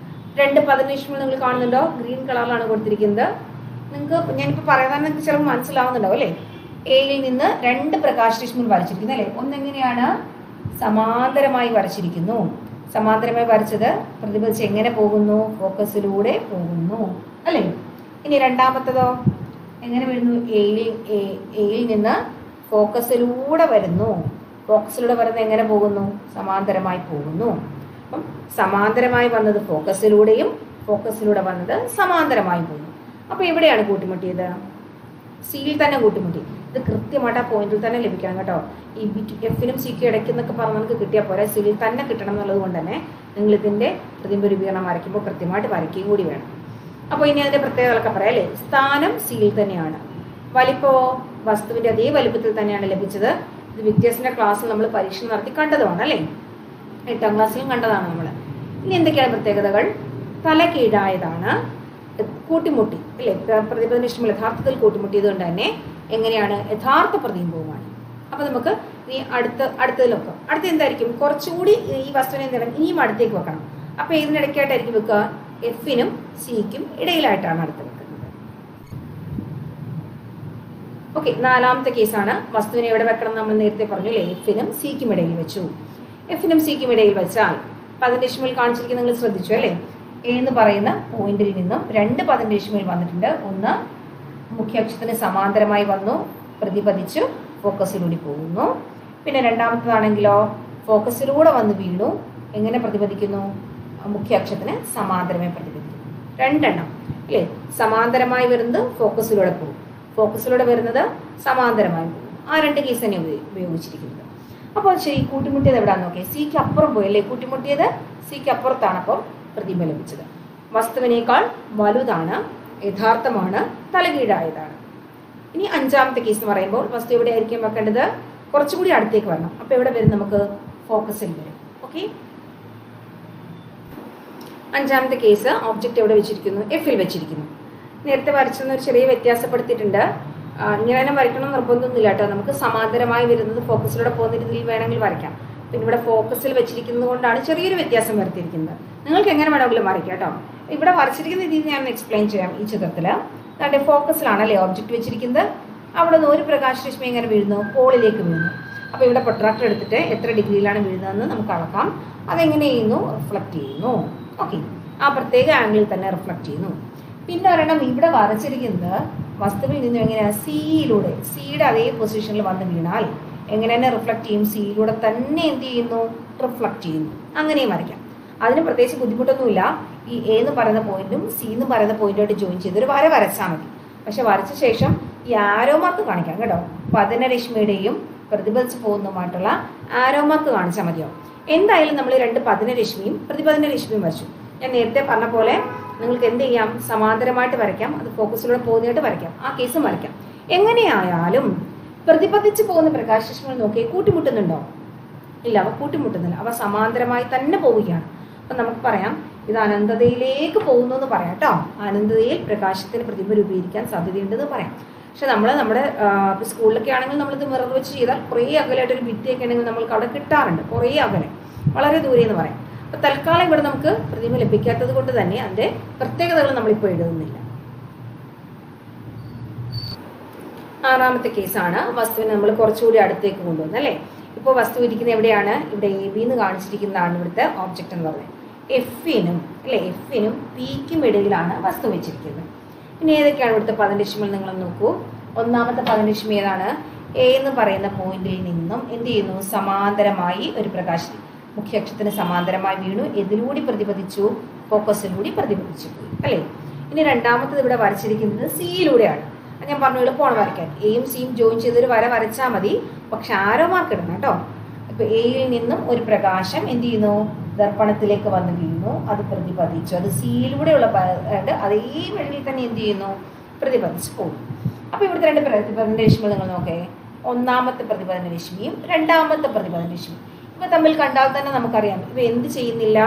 രണ്ട് പതനരശ്മികൾ നിങ്ങൾ കാണുന്നുണ്ടോ? ഗ്രീൻ കളറിലാണ് കൊടുത്തിരിക്കുന്നത്. നിങ്ങൾക്ക് ഞാനിപ്പോൾ പറയുന്നത് നിങ്ങൾക്ക് ചിലപ്പോൾ മനസ്സിലാവുന്നുണ്ടാവും അല്ലേ? എയിൽ നിന്ന് രണ്ട് പ്രകാശരശ്മികൾ വരച്ചിരിക്കുന്നു അല്ലേ? ഒന്നെങ്ങനെയാണ്? സമാന്തരമായി വരച്ചിരിക്കുന്നു. സമാന്തരമായി വരച്ചത് പ്രതിഫലിച്ച് എങ്ങനെ പോകുന്നു? ഫോക്കസിലൂടെ പോകുന്നു അല്ലേ? ഇനി രണ്ടാമത്തതോ എങ്ങനെ വരുന്നു? എയിൽ നിന്ന് ഫോക്കസിലൂടെ വരുന്നു. ഫോക്കസിലൂടെ വരുന്നത് എങ്ങനെ പോകുന്നു? സമാന്തരമായി പോകുന്നു. അപ്പം സമാന്തരമായി വന്നത് ഫോക്കസിലൂടെയും ഫോക്കസിലൂടെ വന്നത് സമാന്തരമായി പോകുന്നു. അപ്പോൾ എവിടെയാണ് കൂട്ടിമുട്ടിയത്? സിയിൽ തന്നെ കൂട്ടിമുട്ടി. ഇത് കൃത്യമായിട്ട് ആ പോയിന്റിൽ തന്നെ ലഭിക്കണം കേട്ടോ. ഈ എഫിനും സിക്കും ഇടയ്ക്ക് എന്നൊക്കെ പറഞ്ഞ് നമുക്ക് കിട്ടിയാൽ പോരാ, സിയിൽ തന്നെ കിട്ടണം എന്നുള്ളത് കൊണ്ട് തന്നെ നിങ്ങൾ ഇതിൻ്റെ പ്രതിബിംബ രൂപീകരണം വരയ്ക്കുമ്പോൾ കൃത്യമായിട്ട് വരയ്ക്കുകയും കൂടി വേണം. അപ്പോൾ ഇനി അതിൻ്റെ പ്രത്യേകതകളൊക്കെ പറയാം അല്ലേ. സ്ഥാനം സിയിൽ തന്നെയാണ്. വലിപ്പോ വസ്തുവിൻ്റെ അതേ വലിപ്പത്തിൽ തന്നെയാണ് ലഭിച്ചത്. ഇത് വിദ്യാസിൻ്റെ ക്ലാസ്സിൽ നമ്മൾ പരീക്ഷ നടത്തി കണ്ടതുമാണ് അല്ലേ, 8ാം ക്ലാസ്സിലും കണ്ടതാണ് നമ്മൾ. ഇനി എന്തൊക്കെയാണ് പ്രത്യേകതകൾ? തല കീഴായതാണ്, കൂട്ടിമുട്ടി അല്ലേ. പ്രതിബന്ധനിഷ്ഠം യഥാർത്ഥത്തിൽ കൂട്ടിമുട്ടിയത് കൊണ്ട് തന്നെ എങ്ങനെയാണ്? യഥാർത്ഥ പ്രതിബിംബവുമാണ്. അപ്പോൾ നമുക്ക് ഇനി അടുത്തതിലൊക്കെ അടുത്ത എന്തായിരിക്കും? കുറച്ചുകൂടി ഈ വസ്തുവിനെ എന്ത് ചെയ്യണം? ഇനിയും അടുത്തേക്ക് വെക്കണം. അപ്പോൾ ഇതിനിടയ്ക്കായിട്ടായിരിക്കും വെക്കുക, എഫിനും സിക്കും ഇടയിലായിട്ടാണ് അടുത്ത് വെക്കുന്നത്. ഓക്കെ, 4ാമത്തെ കേസാണ്. വസ്തുവിനെ എവിടെ വെക്കണം നമ്മൾ നേരത്തെ പറഞ്ഞു അല്ലേ, എഫിനും സിക്കും ഇടയിൽ വെച്ചു. എഫിനും സിക്കും ഇടയിൽ വെച്ചാൽ പദനിഷ്ഠമിൽ കാണിച്ചിരിക്കുന്നത് നിങ്ങൾ ശ്രദ്ധിച്ചു അല്ലേ. എ എന്ന് പറയുന്ന പോയിന്റിൽ നിന്നും 2 പദനിഷ്ഠമിൽ വന്നിട്ടുണ്ട്. ഒന്ന് മുഖ്യാക്ഷത്തിന് സമാന്തരമായി വന്നു, പ്രതിപദിച്ചു, ഫോക്കസിലൂടെ പോകുന്നു. പിന്നെ രണ്ടാമത്തേതാണെങ്കിലോ ഫോക്കസിലൂടെ വന്ന് വീണു, എങ്ങനെ പ്രതിപദിക്കുന്നു? മുഖ്യാക്ഷത്തിന് സമാന്തരമായി പ്രതിപദിക്കുന്നു. 2 എണ്ണം അല്ലേ. സമാന്തരമായി വരുന്നത് ഫോക്കസിലൂടെ പോകും, ഫോക്കസിലൂടെ വരുന്നത് സമാന്തരമായി പോകും. ആ 2 കേസ് തന്നെ ഉപയോഗിച്ചിരിക്കുന്നത്. അപ്പോൾ ശരി, കൂട്ടിമുട്ടിയത് എവിടെയാണെന്ന് നോക്കിയാൽ സിക്ക് അപ്പുറം പോയി അല്ലേ. കൂട്ടിമുട്ടിയത് സിക്ക് അപ്പുറത്താണ്. അപ്പോൾ പ്രതിബിംബം ലഭിച്ചത് വസ്തുവിനേക്കാൾ വലുതാണ്, യഥാർത്ഥമാണ്, തലകീഴായതാണ്. ഇനി 5ാമത്തെ കേസ് എന്ന് പറയുമ്പോൾ വസ്തു എവിടെ ആയിരിക്കും വെക്കേണ്ടത്? കുറച്ചുകൂടി അടുത്തേക്ക് വരണം. അപ്പോൾ എവിടെ വരും? നമുക്ക് ഫോക്കസിൽ വരും. ഓക്കെ, 5ാമത്തെ കേസ് ഓബ്ജക്റ്റ് എവിടെ വെച്ചിരിക്കുന്നു? എഫിൽ വെച്ചിരിക്കുന്നു. നേരത്തെ വരച്ചെന്ന് ഒരു ചെറിയ വ്യത്യാസപ്പെടുത്തിയിട്ടുണ്ട്. ഇങ്ങനെ തന്നെ വരയ്ക്കണം നിർബന്ധമൊന്നുമില്ല കേട്ടോ. നമുക്ക് സമാന്തരമായി വരുന്നത് ഫോക്കസിലൂടെ പോകുന്ന രീതിയിൽ വേണമെങ്കിൽ വരയ്ക്കാം. പിന്നെ ഇവിടെ ഫോക്കസിൽ വെച്ചിരിക്കുന്നത് കൊണ്ടാണ് ചെറിയൊരു വ്യത്യാസം വരുത്തിയിരിക്കുന്നത്. നിങ്ങൾക്ക് എങ്ങനെ വേണമെങ്കിലും വരയ്ക്കാം കേട്ടോ. ഇവിടെ വരച്ചിരിക്കുന്ന രീതിയിൽ ഞാൻ എക്സ്പ്ലെയിൻ ചെയ്യാം. ഈ ചിത്രത്തിൽ നമ്മുടെ ഫോക്കസിലാണല്ലേ ഒബ്ജക്റ്റ് വെച്ചിരിക്കുന്നത്. അവിടെ നിന്ന് ഒരു പ്രകാശരശ്മി എങ്ങനെ വീഴുന്നു? പോളിലേക്ക് വീഴുന്നു. അപ്പോൾ ഇവിടെ പ്രൊട്രാക്ടർ എടുത്തിട്ട് എത്ര ഡിഗ്രിയിലാണ് വീഴുന്നതെന്ന് നമുക്ക് അളക്കാം. അതെങ്ങനെ ചെയ്യുന്നു? റിഫ്ലക്റ്റ് ചെയ്യുന്നു. ഓക്കെ, ആ പ്രത്യേക ആംഗിളിൽ തന്നെ റിഫ്ലക്റ്റ് ചെയ്യുന്നു. പിന്നെ ഒരെണ്ണം ഇവിടെ വരച്ചിരിക്കുന്നത് വസ്തുവിൽ നിന്നും എങ്ങനെയാണ്? സിയിലൂടെ, സിയുടെ അതേ പൊസിഷനിൽ വന്ന് വീണാൽ എങ്ങനെ തന്നെ റിഫ്ലക്റ്റ് ചെയ്യും? സിയിലൂടെ തന്നെ എന്ത് ചെയ്യുന്നു? റിഫ്ലക്റ്റ് ചെയ്യുന്നു. അങ്ങനെയും വരയ്ക്കാം. അതിന് പ്രത്യേകിച്ച് ബുദ്ധിമുട്ടൊന്നുമില്ല. ഈ എ എന്ന് പറയുന്ന പോയിന്റും സി എന്ന് പറയുന്ന പോയിന്റുമായിട്ട് ജോയിൻ ചെയ്ത് ഒരു വര വരച്ചാൽ മതി. പക്ഷെ വരച്ച ശേഷം ഈ ആരോ മാർക്ക് കാണിക്കാം കേട്ടോ. പതനരശ്മിയുടെയും പ്രതിഫലിച്ച് പോകുന്നതുമായിട്ടുള്ള ആരോ മാർക്ക് കാണിച്ചാൽ മതിയോ. എന്തായാലും നമ്മൾ 2 പതനരശ്മിയും പ്രതിപതനരശ്മിയും വരച്ചു. ഞാൻ നേരത്തെ പറഞ്ഞ പോലെ നിങ്ങൾക്ക് എന്ത് ചെയ്യാം? സമാന്തരമായിട്ട് വരയ്ക്കാം, അത് ഫോക്കസിലൂടെ പോകുന്നതായിട്ട് വരയ്ക്കാം, ആ കേസും വരയ്ക്കാം. എങ്ങനെയായാലും പ്രതിപദിച്ച് പോകുന്ന പ്രകാശരശ്മികൾ നോക്കി കൂട്ടിമുട്ടുന്നുണ്ടോ? ഇല്ല, അവ കൂട്ടിമുട്ടുന്നില്ല. അവ സമാന്തരമായി തന്നെ പോവുകയാണ്. അപ്പം നമുക്ക് പറയാം ഇത് അനന്തതയിലേക്ക് പോകുന്നു എന്ന് പറയാം കേട്ടോ. അനന്തതയിൽ പ്രകാശത്തിന് പ്രതിബിംബം രൂപീകരിക്കാൻ സാധ്യതയുണ്ടെന്ന് പറയാം. പക്ഷെ നമ്മുടെ സ്കൂളിലൊക്കെ ആണെങ്കിൽ നമ്മളിത് മിറർ വെച്ച് ചെയ്താൽ കുറേ അകലായിട്ടൊരു ഭിത്തിയൊക്കെ ആണെങ്കിൽ നമ്മൾക്ക് അവിടെ കിട്ടാറുണ്ട്, കുറേ അകലെ, വളരെ ദൂരെ എന്ന് പറയാം. അപ്പോൾ തൽക്കാലം ഇവിടെ നമുക്ക് പ്രതിബിംബം ലഭിക്കാത്തത് കൊണ്ട് തന്നെ അതിൻ്റെ പ്രത്യേകതകൾ നമ്മളിപ്പോൾ എഴുതുന്നില്ല. 6ാമത്തെ കേസാണ്. വസ്തുവിനെ നമ്മൾ കുറച്ചുകൂടി അടുത്തേക്ക് കൊണ്ടുവന്നു അല്ലേ. ഇപ്പോൾ വസ്തു ഇരിക്കുന്നത് എവിടെയാണ്? ഇവിടെ എ ബി എന്ന് കാണിച്ചിരിക്കുന്നതാണ് ഇവിടുത്തെ ഓബ്ജക്റ്റ് എന്ന് പറയുന്നത്. എഫിനും അല്ലേ, എഫിനും പിക്കും ഇടയിലാണ് വസ്തു വെച്ചിരിക്കുന്നത്. പിന്നെ ഏതൊക്കെയാണ് ഇവിടുത്തെ പദനിഷ്ഠമികൾ നിങ്ങൾ നോക്കൂ. 1ാമത്തെ പദനിഷ്ഠം ഏതാണ്? എ എന്ന് പറയുന്ന പോയിന്റിൽ നിന്നും എന്ത് ചെയ്യുന്നു? സമാന്തരമായി ഒരു പ്രകാശം മുഖ്യാക്ഷത്തിന് സമാന്തരമായി വീണു, ഇതിലൂടെ പ്രതിപദിച്ചു, ഫോക്കസിലൂടെ പ്രതിപദിച്ചു പോയി അല്ലേ. ഇനി 2ാമത്തത് ഇവിടെ വരച്ചിരിക്കുന്നത് സിയിലൂടെയാണ്. ഞാൻ പറഞ്ഞു എളുപ്പമാണ് വരയ്ക്കാൻ. എയും സിയും ജോയിൻ ചെയ്തൊരു വര വരച്ചാൽ മതി, പക്ഷെ ആരോ മാർക്ക് ഇടണം കേട്ടോ. ഇപ്പൊ എയിൽ നിന്നും ഒരു പ്രകാശം എന്ത് ചെയ്യുന്നു? ദർപ്പണത്തിലേക്ക് വന്ന് വീണു, അത് പ്രതിപദിച്ചു, അത് സിയിലൂടെയുള്ള അതേ വഴിയിൽ തന്നെ എന്ത് ചെയ്യുന്നു? പ്രതിപദിച്ചു പോകും. അപ്പൊ ഇവിടുത്തെ 2 പ്രതിപദനരശ്മികൾ നിങ്ങൾ നോക്കേ. 1ാമത്തെ പ്രതിപദനരശ്മിയും 2ാമത്തെ പ്രതിപദനരശ്മിയും ഇവ തമ്മിൽ കണ്ടാൽ തന്നെ നമുക്കറിയാം ഇവ എന്ത് ചെയ്യുന്നില്ല?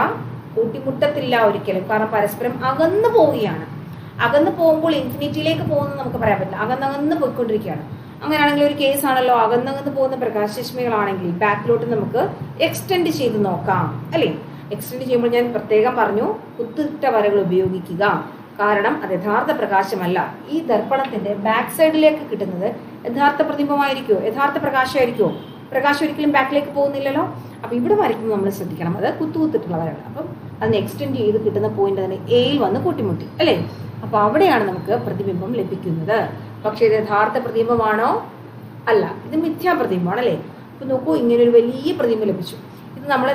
കൂട്ടിമുട്ടത്തില്ല ഒരിക്കലും. കാരണം പരസ്പരം അകന്നു പോവുകയാണ്. അകന്ന് പോകുമ്പോൾ ഇൻഫിനിറ്റിയിലേക്ക് പോകുന്നത് നമുക്ക് പറയാൻ പറ്റില്ല, അകന്നകന്ന് പോയിക്കൊണ്ടിരിക്കുകയാണ്. അങ്ങനെയാണെങ്കിൽ ഒരു കേസ് ആണല്ലോ, അകന്നകന്ന് പോകുന്ന പ്രകാശരശ്മികളാണെങ്കിൽ ബാക്കിലോട്ട് നമുക്ക് എക്സ്റ്റെൻഡ് ചെയ്ത് നോക്കാം അല്ലേ. എക്സ്റ്റെൻഡ് ചെയ്യുമ്പോൾ ഞാൻ പ്രത്യേകം പറഞ്ഞു കുത്തിട്ട വരകൾ ഉപയോഗിക്കുക. കാരണം അത് യഥാർത്ഥ പ്രകാശമല്ല. ഈ ദർപ്പണത്തിന്റെ ബാക്ക് സൈഡിലേക്ക് കിട്ടുന്നത് യഥാർത്ഥ പ്രതിബിംബമായിരിക്കുമോ? യഥാർത്ഥ പ്രകാശമായിരിക്കുമോ? പ്രകാശം ഒരിക്കലും ബാക്കിലേക്ക് പോകുന്നില്ലല്ലോ. അപ്പം ഇവിടെ വരയ്ക്കുമ്പോൾ നമ്മൾ ശ്രദ്ധിക്കണം, അത് കുത്തുകുത്തിട്ടുള്ള വരകൾ. അപ്പം അതിന് എക്സ്റ്റെൻഡ് ചെയ്ത് കിട്ടുന്ന പോയിന്റ് അതിന് എയിൽ വന്ന് കൂട്ടിമുട്ടി അല്ലേ. അപ്പോൾ അവിടെയാണ് നമുക്ക് പ്രതിബിംബം ലഭിക്കുന്നത്. പക്ഷേ ഇത് യഥാർത്ഥ പ്രതിബിംബമാണോ? അല്ല, ഇത് മിഥ്യാ പ്രതിബിംബമാണ് അല്ലേ. അപ്പോൾ നോക്കൂ, ഇങ്ങനൊരു വലിയ പ്രതിബിംബം ലഭിച്ചു. ഇത് നമ്മൾ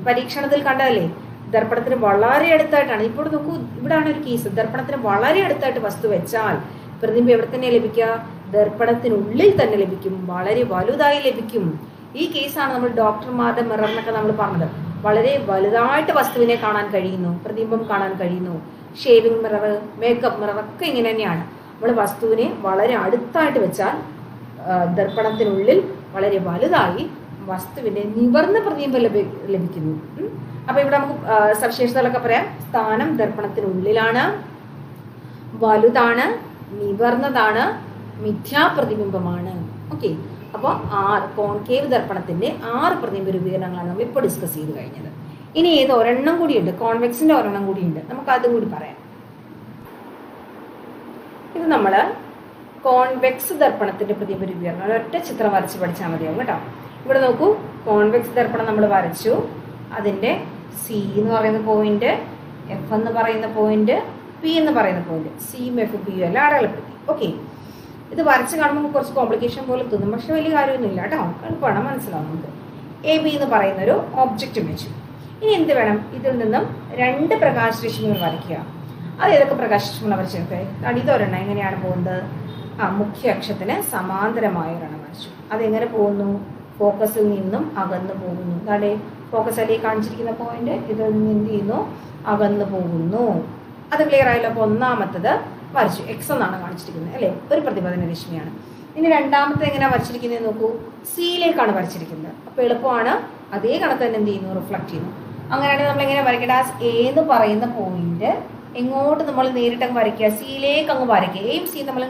പരീക്ഷണത്തിൽ കണ്ടതല്ലേ, ദർപ്പണത്തിന് വളരെ അടുത്തായിട്ടാണ്. ഇപ്പോൾ നോക്കൂ, ഇവിടാണ് ഒരു കേസ്. ദർപ്പണത്തിന് വളരെ അടുത്തായിട്ട് വസ്തു വെച്ചാൽ പ്രതിബിംബം എവിടെ തന്നെ ലഭിക്കുക? ദർപ്പണത്തിനുള്ളിൽ തന്നെ ലഭിക്കും, വളരെ വലുതായി ലഭിക്കും. ഈ കേസാണ് നമ്മൾ ഡോക്ടർമാരുടെ മിറർ എന്നൊക്കെ നമ്മൾ പറഞ്ഞത്. വളരെ വലുതായിട്ട് വസ്തുവിനെ കാണാൻ കഴിയുന്നു, പ്രതിബിംബം കാണാൻ കഴിയുന്നു. ഷേവിംഗ് മിറർ, മേക്കപ്പ് മിറർ ഒക്കെ ഇങ്ങനെ തന്നെയാണ്. നമ്മൾ വസ്തുവിനെ വളരെ അടുത്തായിട്ട് വെച്ചാൽ ദർപ്പണത്തിനുള്ളിൽ വളരെ വലുതായി വസ്തുവിന്റെ നിവർന്ന പ്രതിബിംബം ലഭിക്കുന്നു. അപ്പൊ ഇവിടെ നമുക്ക് സവിശേഷതകളൊക്കെ പറയാം. സ്ഥാനം ദർപ്പണത്തിനുള്ളിലാണ്, വലുതാണ്, നിവർന്നതാണ്, മിഥ്യാപ്രതിബിംബമാണ്. ഓക്കെ, അപ്പോൾ കോൺകേവ് ദർപ്പണത്തിന്റെ 6 പ്രതിബിംബ രൂപീകരണങ്ങളാണ് നമ്മൾ ഇപ്പോൾ ഡിസ്കസ് ചെയ്ത് കഴിഞ്ഞത്. ഇനി ഏത് ഒരെണ്ണം കൂടിയുണ്ട്, കോൺവെക്സിന്റെ ഒരെണ്ണം കൂടിയുണ്ട്, നമുക്ക് അതും കൂടി പറയാം. ഇത് നമ്മൾ കോൺവെക്സ് ദർപ്പണത്തിന്റെ പ്രതിബിംബ രൂപീകരണം ഒരൊറ്റ ചിത്രം വരച്ച് പഠിച്ചാൽ മതിയാവും കേട്ടോ. ഇവിടെ നോക്കൂ, കോൺവെക്സ് ദർപ്പണം നമ്മൾ വരച്ചു. അതിന്റെ സി എന്ന് പറയുന്ന പോയിന്റ്, എഫ് എന്ന് പറയുന്ന പോയിന്റ്, പി എന്ന് പറയുന്ന പോയിന്റ്, സിയും എഫ് പിയും എല്ലാം അടയാളപ്പെടുത്തി. ഓക്കെ, ഇത് വരച്ച് കാണുമ്പോൾ കുറച്ച് കോംപ്ലിക്കേഷൻ പോലെ തോന്നും, പക്ഷെ വലിയ കാര്യമൊന്നുമില്ല കേട്ടോ, എളുപ്പമാണ്, മനസ്സിലാവും നമുക്ക്. എ ബി എന്ന് പറയുന്ന ഒരു ഒബ്ജക്റ്റ് വെച്ചു. ഇനി എന്ത് വേണം? ഇതിൽ നിന്നും 2 പ്രകാശരശ്മികൾ വരയ്ക്കുക. അത് ഏതൊക്കെ പ്രകാശരശ്മികൾ വരച്ചെടുത്തേ? ഇതൊരെണ്ണം എങ്ങനെയാണ് പോകുന്നത്? മുഖ്യ അക്ഷത്തിന് സമാന്തരമായ ഒരെണ്ണം വരച്ചു. അതെങ്ങനെ പോകുന്നു? ഫോക്കസിൽ നിന്നും അകന്നു പോകുന്നു. അതായത് ഫോക്കസിലേക്ക് കാണിച്ചിരിക്കുന്ന പോയിന്റ് ഇതിൽ നിന്ന് എന്ത് ചെയ്യുന്നു? അകന്നു പോകുന്നു. അത് ക്ലിയർ ആയല്ലോ. അപ്പോൾ ഒന്നാമത്തത് വരച്ചു, എക്സ് എന്നാണ് കാണിച്ചിരിക്കുന്നത് അല്ലേ, ഒരു പ്രതിപതന രശ്മിയാണ്. ഇനി രണ്ടാമത്തെ എങ്ങനെയാണ് വരച്ചിരിക്കുന്നത് നോക്കൂ, സിയിലേക്കാണ് വരച്ചിരിക്കുന്നത്. അപ്പോൾ എളുപ്പമാണ്, അതേ കണക്ക് തന്നെ എന്ത് ചെയ്യുന്നു? റിഫ്ലക്ട് ചെയ്യുന്നു. അങ്ങനെയാണെങ്കിൽ നമ്മൾ എങ്ങനെ വരയ്ക്കേണ്ട? എ എന്ന് പറയുന്ന പോയിന്റ് എങ്ങോട്ട് നമ്മൾ നേരിട്ട് അങ്ങ് വരയ്ക്കുക? സിയിലേക്ക് അങ്ങ് വരയ്ക്കുക. എയും സിയും നമ്മൾ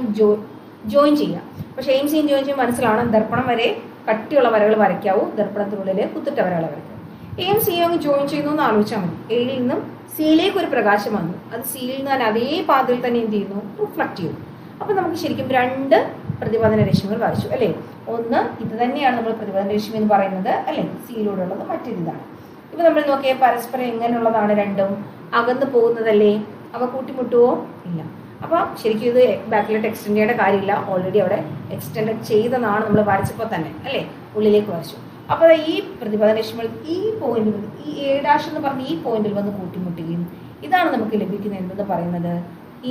ജോയിൻ ചെയ്യുക. പക്ഷേ എയും സിയും ജോയിൻ ചെയ്യുമ്പോൾ മനസ്സിലാണ്, ദർപ്പണം വരെ കട്ടിയുള്ള വരകൾ വരയ്ക്കാവൂ, ദർപ്പണത്തിനുള്ളിൽ കുത്തിട്ട വരകൾ വരയ്ക്കും. എയും സിയും അങ്ങ് ജോയിൻ ചെയ്യുന്നു എന്ന് ആലോചിച്ചാൽ മതി. എയിൽ നിന്നും സിയിലേക്ക് ഒരു പ്രകാശം വന്നു, അത് സിയിൽ നിന്ന് അതേ പാതയിൽ തന്നെ എന്ത് ചെയ്യുന്നു? റിഫ്ലക്ട് ചെയ്യുന്നു. അപ്പോൾ നമുക്ക് ശരിക്കും 2 പ്രതിപതന രശ്മികൾ വരച്ചു അല്ലേ. ഒന്ന് ഇത് തന്നെയാണ് നമ്മൾ പ്രതിപതന രശ്മി എന്ന് പറയുന്നത് അല്ലേ, സിയിലൂടെ ഉള്ളത്. മറ്റൊരിതാണ്. ഇപ്പൊ നമ്മൾ നോക്കിയാൽ പരസ്പരം എങ്ങനെയുള്ളതാണ്? രണ്ടും അകന്നു പോകുന്നതല്ലേ. അവ കൂട്ടിമുട്ടുവോ? ഇല്ല. അപ്പൊ ശരിക്കും ഇത് ബാക്കിലോട്ട് എക്സ്റ്റെൻഡ് ചെയ്യേണ്ട കാര്യമില്ല, ഓൾറെഡി അവിടെ എക്സ്റ്റെൻഡ് ചെയ്തതാണ് നമ്മൾ വരച്ചപ്പോൾ തന്നെ അല്ലേ, ഉള്ളിലേക്ക് വരച്ചു. അപ്പോൾ ഈ പ്രതിപതന രശ്മികൾ ഈ പോയിന്റിൽ, ഈ A' എന്ന് പറഞ്ഞ ഈ പോയിന്റിൽ വന്ന് കൂട്ടിമുട്ടുകയും ഇതാണ് നമുക്ക് ലഭിക്കുന്നത് എന്തെന്ന് പറയുന്നത്?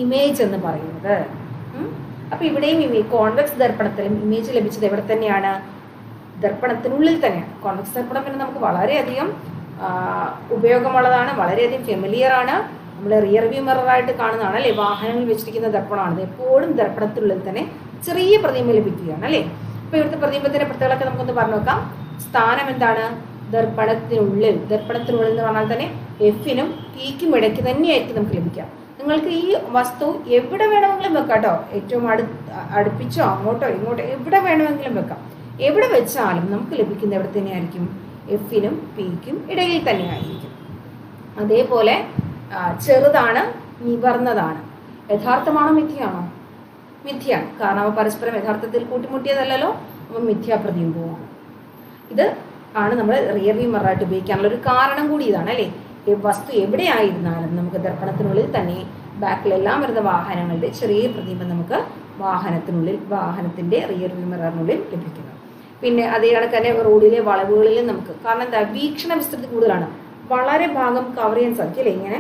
ഇമേജ് എന്ന് പറയുന്നത്. അപ്പൊ ഇവിടെയും കോൺവെക്സ് ദർപ്പണത്തിലും ഇമേജ് ലഭിച്ചത് എവിടെ തന്നെയാണ്? ദർപ്പണത്തിനുള്ളിൽ തന്നെയാണ്. കോൺവെക്സ് ദർപ്പണം പിന്നെ നമുക്ക് വളരെയധികം ഉപയോഗമുള്ളതാണ്, വളരെയധികം ഫെമിലിയർ ആണ്. നമ്മൾ റിയർ വ്യൂ മിററായിട്ട് കാണുന്നതാണ് അല്ലേ, വാഹനങ്ങളിൽ വെച്ചിരിക്കുന്ന ദർപ്പണമാണ്. എപ്പോഴും ദർപ്പണത്തിനുള്ളിൽ തന്നെ ചെറിയ പ്രതിബിംബം ലഭിക്കുകയാണ് അല്ലേ. അപ്പൊ ഇവിടുത്തെ പ്രതിബിംബത്തിന്റെ പ്രത്യേകതകളൊക്കെ നമുക്കൊന്ന് പറഞ്ഞു നോക്കാം. സ്ഥാനം എന്താണ്? ദർപ്പണത്തിനുള്ളിൽ. ദർപ്പണത്തിനുള്ളിൽ എന്ന് പറഞ്ഞാൽ തന്നെ എഫിനും പിക്കും ഇടയ്ക്ക് തന്നെയായിരിക്കും നമുക്ക് ലഭിക്കുക. നിങ്ങൾക്ക് ഈ വസ്തു എവിടെ വേണമെങ്കിലും വെക്കാം കേട്ടോ, ഏറ്റവും അടുപ്പിച്ചോ അങ്ങോട്ടോ ഇങ്ങോട്ടോ എവിടെ വേണമെങ്കിലും വെക്കാം. എവിടെ വെച്ചാലും നമുക്ക് ലഭിക്കുന്ന എവിടെ തന്നെയായിരിക്കും? എഫിനും പിക്കും ഇടയിൽ തന്നെയായിരിക്കും. അതേപോലെ ചെറുതാണ്, നിവർന്നതാണ്. യഥാർത്ഥമാണോ മിഥ്യയാണോ? മിഥ്യയാണ്, കാരണം അവ പരസ്പരം യഥാർത്ഥത്തിൽ കൂട്ടിമുട്ടിയതല്ലോ, അപ്പം മിഥ്യാപ്രതിബിംബവുമാണ്. ഇത് ആണ് നമ്മൾ റിയർ വ്യൂ മിററായിട്ട് ഉപയോഗിക്കാനുള്ള ഒരു കാരണം കൂടി ഇതാണ് അല്ലേ. വസ്തു എവിടെയായിരുന്നാലും നമുക്ക് ദർപ്പണത്തിനുള്ളിൽ തന്നെ ബാക്കിലെല്ലാം വരുന്ന വാഹനങ്ങളുടെ ചെറിയ പ്രതിബിംബം നമുക്ക് വാഹനത്തിന്റെ റിയർ വ്യൂ മിററിനുള്ളിൽ ലഭിക്കുന്നു. പിന്നെ അതേ കണക്ക് തന്നെ റോഡിലെ വളവുകളിലും നമുക്ക്, കാരണം എന്താ, വീക്ഷണ വിസ്തൃതി കൂടുതലാണ്, വളരെ ഭാഗം കവർ ചെയ്യാൻ സാധിക്കും അല്ലേ. ഇങ്ങനെ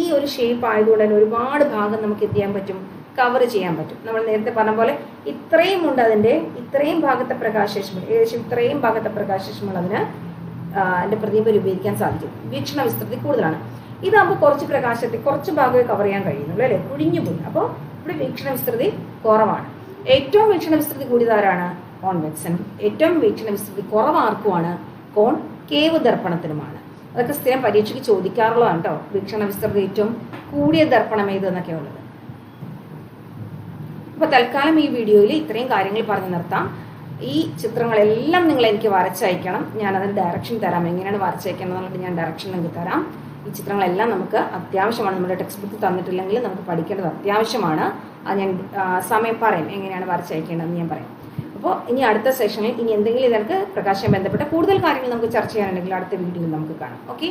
ഈ ഒരു ഷേപ്പ് ആയതുകൊണ്ട് തന്നെ ഒരുപാട് ഭാഗം നമുക്ക് എന്ത് ചെയ്യാൻ പറ്റും? കവർ ചെയ്യാൻ പറ്റും. നമ്മൾ നേരത്തെ പറഞ്ഞ പോലെ ഇത്രയും ഉണ്ട്, ഇത്രയും ഭാഗത്തെ പ്രകാശരശ്മികൾ, ഏകദേശം ഇത്രയും ഭാഗത്തെ പ്രകാശരശ്മികൾ അതിന്റെ പ്രതിബിംബം രൂപീകരിക്കാൻ സാധിക്കും. വീക്ഷണ വിസ്തൃതി കൂടുതലാണ്. ഇതാകുമ്പോൾ കുറച്ച് ഭാഗമേ കവർ ചെയ്യാൻ കഴിയുന്നുള്ളൂ അല്ലേ, കുഴിഞ്ഞു പോയി. അപ്പോൾ ഇവിടെ വീക്ഷണ വിസ്തൃതി കുറവാണ്. ഏറ്റവും വീക്ഷണ വിസ്തൃതി കൂടിയതാരാണ്? കോൺവെക്സിനും. ഏറ്റവും വീക്ഷണ വിസ്തൃതി കുറവാർക്കുമാണ്? കോൺകേവ് ദർപ്പണത്തിനുമാണ്. അതൊക്കെ സ്ഥിരം പരീക്ഷയ്ക്ക് ചോദിക്കാറുള്ളതാണ് കേട്ടോ. വീക്ഷണ വിസ്തൃതി ഏറ്റവും കൂടിയ ദർപ്പണം ഏതെന്നൊക്കെ ഉള്ളത്. അപ്പോൾ തൽക്കാലം ഈ വീഡിയോയിൽ ഇത്രയും കാര്യങ്ങൾ പറഞ്ഞു നിർത്താം. ഈ ചിത്രങ്ങളെല്ലാം നിങ്ങൾ എനിക്ക് വരച്ചയക്കണം. ഞാൻ അതിന് ഡയറക്ഷൻ തരാം, എങ്ങനെയാണ് വരച്ചയക്കണം എന്നുള്ളത് ഞാൻ ഡയറക്ഷൻ നിങ്ങൾക്ക് തരാം. ഈ ചിത്രങ്ങളെല്ലാം നമുക്ക് അത്യാവശ്യമാണ്. നമ്മുടെ ടെക്സ്റ്റ് ബുക്ക് തന്നിട്ടില്ലെങ്കിൽ നമുക്ക് പഠിക്കേണ്ടത് അത്യാവശ്യമാണ്. അത് ഞാൻ സമയം പറയും, എങ്ങനെയാണ് വരച്ചയക്കേണ്ടതെന്ന് ഞാൻ പറയും. അപ്പോൾ ഇനി അടുത്ത സെഷനിൽ ഇനി എന്തെങ്കിലും ഇതിനൊക്കെ പ്രകാശനം ബന്ധപ്പെട്ട കൂടുതൽ കാര്യങ്ങൾ നമുക്ക് ചർച്ച ചെയ്യാനുണ്ടെങ്കിൽ അടുത്ത വീഡിയോയിൽ നമുക്ക് കാണാം. ഓക്കെ.